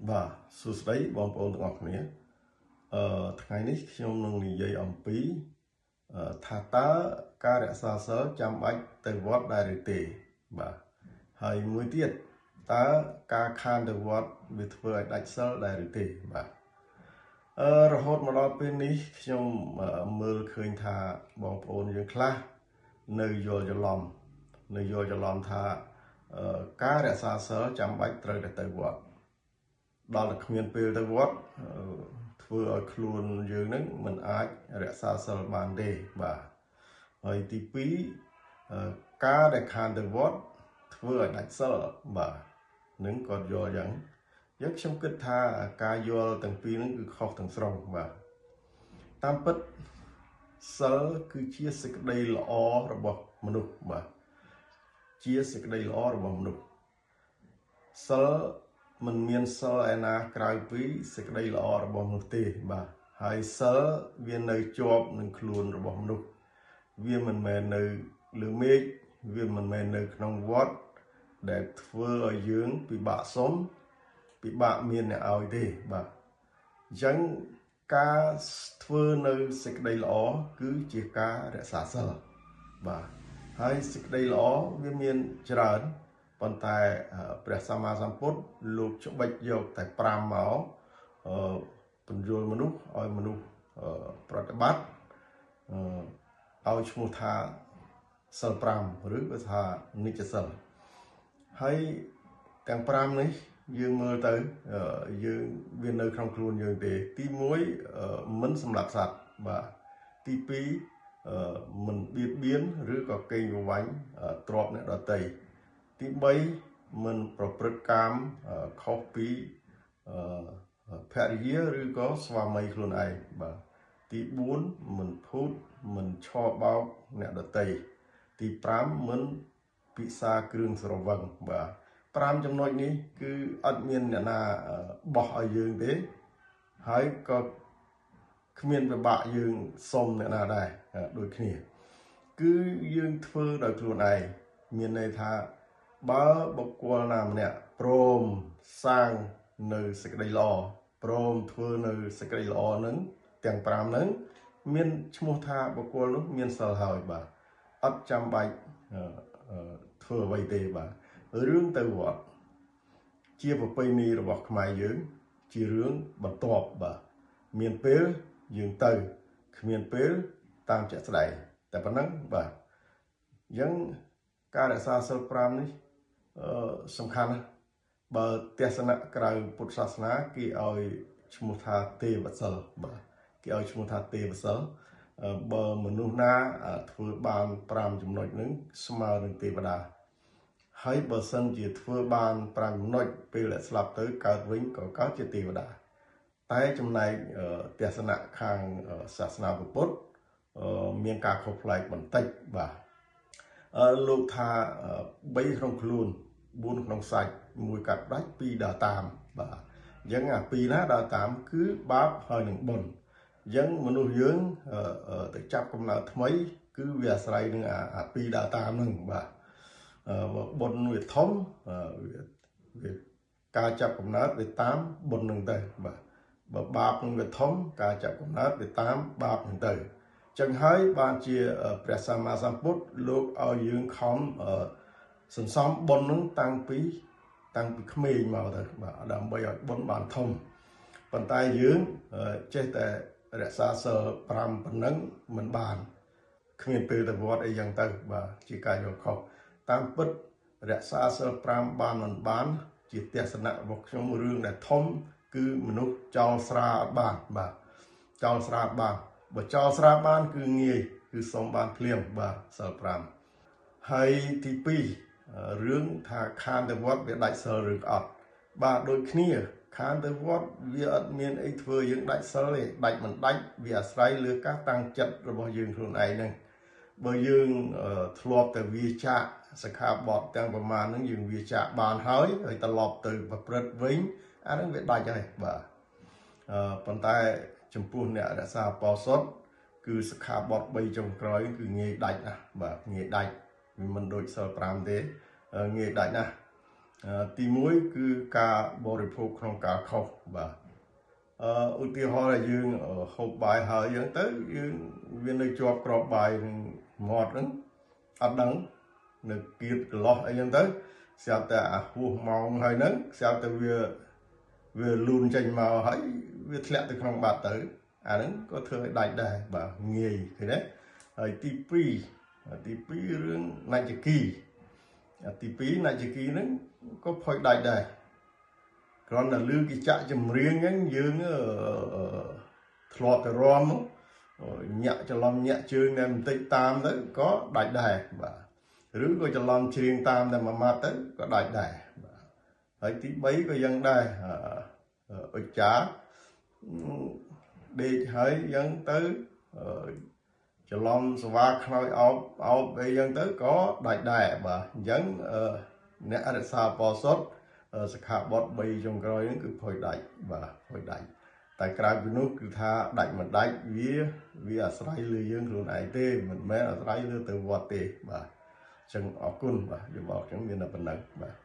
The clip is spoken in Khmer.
បាទសួស្តីបងប្អូនទាំងអស់គ្នាថ្ងៃនេះខ្ញុំនឹងនិយាយអំពីថាតើការរក្សាសីលចាំបាច់ទៅវត្តដែរឬទេបាទហើយមួយទៀតតើការខានទៅវត្តវាធ្វើឲ្យដាច់សីលដែរឬទេបាទរហូតមកដល់ពេលនេះខ្ញុំមើលឃើញថាបងប្អូនយើងខ្លះនៅយល់ច្រឡំថាការរក្សាសីលចាំបាច់ត្រូវតែទៅវត្តដល់តែគ្មានពេលទៅវត្តធ្វើឲ្យខ្លួនយើងនឹងមិនអាចរក្សាសីលបានទេបាទហើយទី2ការដែលខានទៅវត្តធ្វើឲ្យដាច់សីលបាទនឹងក៏យល់យ៉ាងខ្ញុំគិតថាការយល់ទាំងពីរហ្នឹងគឺខុសទាំងស្រុងបាទតាមពិតសីលគឺជាសេចក្តីល្អរបស់មនុស្សបាទជាសេចក្តីល្អរបស់មនុស្សសីលមិនមានសីលឯណាក្រៅពីសេចក្តីល្អរបស់មនុស្សទេបាទហើយសីលវានៅជាប់នឹងខ្លួនរបស់មនុស្សវាមិនមែននៅលើមេឃវាមិនមែននៅក្នុងវត្តដែលធ្វើឲ្យយើងពិបាកសុំពិបាកមានអ្នកឲ្យទេបាទអញ្ចឹងការធ្វើនៅសេចក្តីល្អគឺជាការរក្សាសីលបាទហើយសេចក្តីល្អវាមានច្រើនប៉ុន្តែព្រះសម្មាសម្ពុទ្ធលោកច្បិចយកតែ5មកពន្យល់មនុស្សឲ្យមនុស្សប្រតិបត្តិឲ្យឈ្មោះថាសិល5ឬក៏ថានិច្ចសិលហើយទាំង5នេះយើងមើលទៅយើងវានៅក្នុងខ្លួនយើងទេទី1មិនសម្លាប់សត្វបាទទី2មិនបៀតបៀនឬក៏កេងប្រវ័ញ្ចទ្រព្យអ្នកដទៃទី3មិនប្រព្រឹត្តកាមខុសពីភរិយាឬក៏ស្វាមីខ្លួនឯងបាទទី4មិនភូតមិនឆោបោកអ្នកដទៃទី5មិនពិសាគ្រឿងស្រវឹងបាទ5ចំណុចនេះគឺអត់មានអ្នកណាបោះឲ្យយើងទេហើយក៏គ្មានពិបាកយើងសុំអ្នកណាដែរដូចគ្នាគឺយើងធ្វើដោយខ្លួនឯងមានន័យថាបើបុគ្គលណាម្នាក់ព្រមសាងនៅសេចក្តីល្អព្រមធ្វើនៅសេចក្តីល្អនឹងទាំង5នឹងមានឈ្មោះថាបុគ្គលនោះមានសិលហើយបាទអត់ចាំបាច់ធ្វើអ្វីទេបាទរឿងទៅវត្តជាប្រពៃណីរបស់ខ្មែរយើងជារឿងបន្ទាប់បាទមានពេលយើងទៅគ្មានពេលតាមជាក់ស្ដែងតែប៉ុណ្ណឹងបាទអញ្ចឹងការរក្សាសិល5នេះសំខាន់ណាស់បើទស្សនៈក្រៅពុទ្ធសាសនាគេឲ្យឈ្មោះថាទេវសិលបាទគេឲ្យឈ្មោះថាទេវសិលបើមនុស្សណាធ្វើបាន5ចំណុចហ្នឹងស្មើនឹងទេវតាហើយបើសិនជាធ្វើបាន5ចំណុចពេលដែលស្លាប់ទៅកើតវិញក៏កើតជាទេវតាតែចំណែកទស្សនៈខាងសាសនាពុទ្ធមានការខុសប្លែកបន្តិចបាទលោកថា3ក្នុងខ្លួន4ក្នុងសាច់1កាត់ដាច់2ដើរតាមបាទអញ្ចឹងអា2ណាដើរតាមគឺបាបហើយនឹងបុណ្យអញ្ចឹងមនុស្សយើងទៅចាប់កំណើតថ្មីគឺវាអាស្រ័យនឹងអា2ដើរតាមហ្នឹងបាទបុណ្យវាធំវាការចាប់កំណើតវាតាមបុណ្យហ្នឹងទៅបាទបើបាបនឹងវាធំការចាប់កំណើតវាតាមបាបហ្នឹងទៅចឹងហើយបានជាព្រះសម្មាសម្ពុទ្ធលោកឲ្យយើងខំសន្សំបុណ្យនឹងតាំងពីក្មេងមកទៅបាទដើម្បីឲ្យបុណ្យបានធំប៉ុន្តែយើងចេះតែរក្សាសិល5ប៉ុណ្ណឹងមិនបានគ្មានពេលទៅវត្តអីយ៉ាងទៅបាទជាការយល់ខុសតាមពិតរក្សាសិល5បានមិនបានជាទស្សនៈរបស់ខ្ញុំរឿងដែលធំគឺមនុស្សចោលស្រាអត់បានបាទចោលស្រាបានបើចោលស្រាបានគឺងាយគឺសុំបានភ្លាមបាទសិល5ហើយទី2រឿងថាខានទៅវត្តវាដាច់សិលឬអត់បាទដូចគ្នាខានទៅវត្តវាអត់មានអីធ្វើយើងដាច់សិលទេដាច់មិនដាច់វាអាស្រ័យលើការតាំងចិត្តរបស់យើងខ្លួនឯងហ្នឹងបើយើងធ្លាប់តែវាចាកសិក្ខាបទទាំងប្រមាណហ្នឹងយើងវាចាកបានហើយត្រឡប់ទៅប្រព្រឹត្តវិញអាហ្នឹងវាដាច់ហើយបាទប៉ុន្តែចំពោះអ្នករក្សាបោសុតគឺសិក្ខាបទ3ចុងក្រោយគឺងាយដាច់ណាស់បាទងាយដាច់វាមិនដូចសិល5ទេងាយដាច់ណាស់ ទី1គឺការបរិភោគក្នុងការខុសបាទឧទាហរណ៍ថាយើងហូបបាយហើយអញ្ចឹងទៅយើងវានៅជាប់ក្របបាយនឹងមាត់ហ្នឹងអត់ដឹងនៅគៀបកន្លោះអីអញ្ចឹងទៅស្រាប់តែអាហួសម៉ោងហើយហ្នឹងស្រាប់តែវាលូនចេញមកហើយវាធ្លាក់ទៅក្នុងបាតទៅអាហ្នឹងក៏ធ្វើឲ្យដាច់ដែរបាទងាយឃើញទេហើយទី2រឿងណាច់គីទី2ណាច់គីហ្នឹងក៏ផុយដាច់ដែរគ្រាន់តែលឺគេចាក់ចម្រៀងហ្នឹងយើងធ្លាប់ទៅរំញាក់ច្រឡំញាក់ជើងតែបន្តិចតាមទៅក៏ដាច់ដែរបាទឬក៏ច្រឡំច្រៀងតាមតែមួយម៉ាត់ទៅក៏ដាច់ដែរបាទហើយទី3ក៏យ៉ាងដែរអុចចាដេកហើយយ៉ាងទៅច្រឡំសវ៉ាខ្នើយអោបអីយ៉ាងទៅក៏ដាច់ដែរបាទអញ្ចឹងអ្នករក្សាបរិសុទ្ធសិក្ខាបទ3ចុងក្រោយហ្នឹងគឺផុយដាច់បាទផុយដាច់តែក្រៅពីនោះគឺថាដាច់មិនដាច់វាអាស្រ័យលើយើងខ្លួនឯងទេមិនមែនអាស្រ័យលើទៅវត្តទេបាទអញ្ចឹងអរគុណបាទយោបល់ខ្ញុំមានតែប៉ុណ្ណឹងបាទ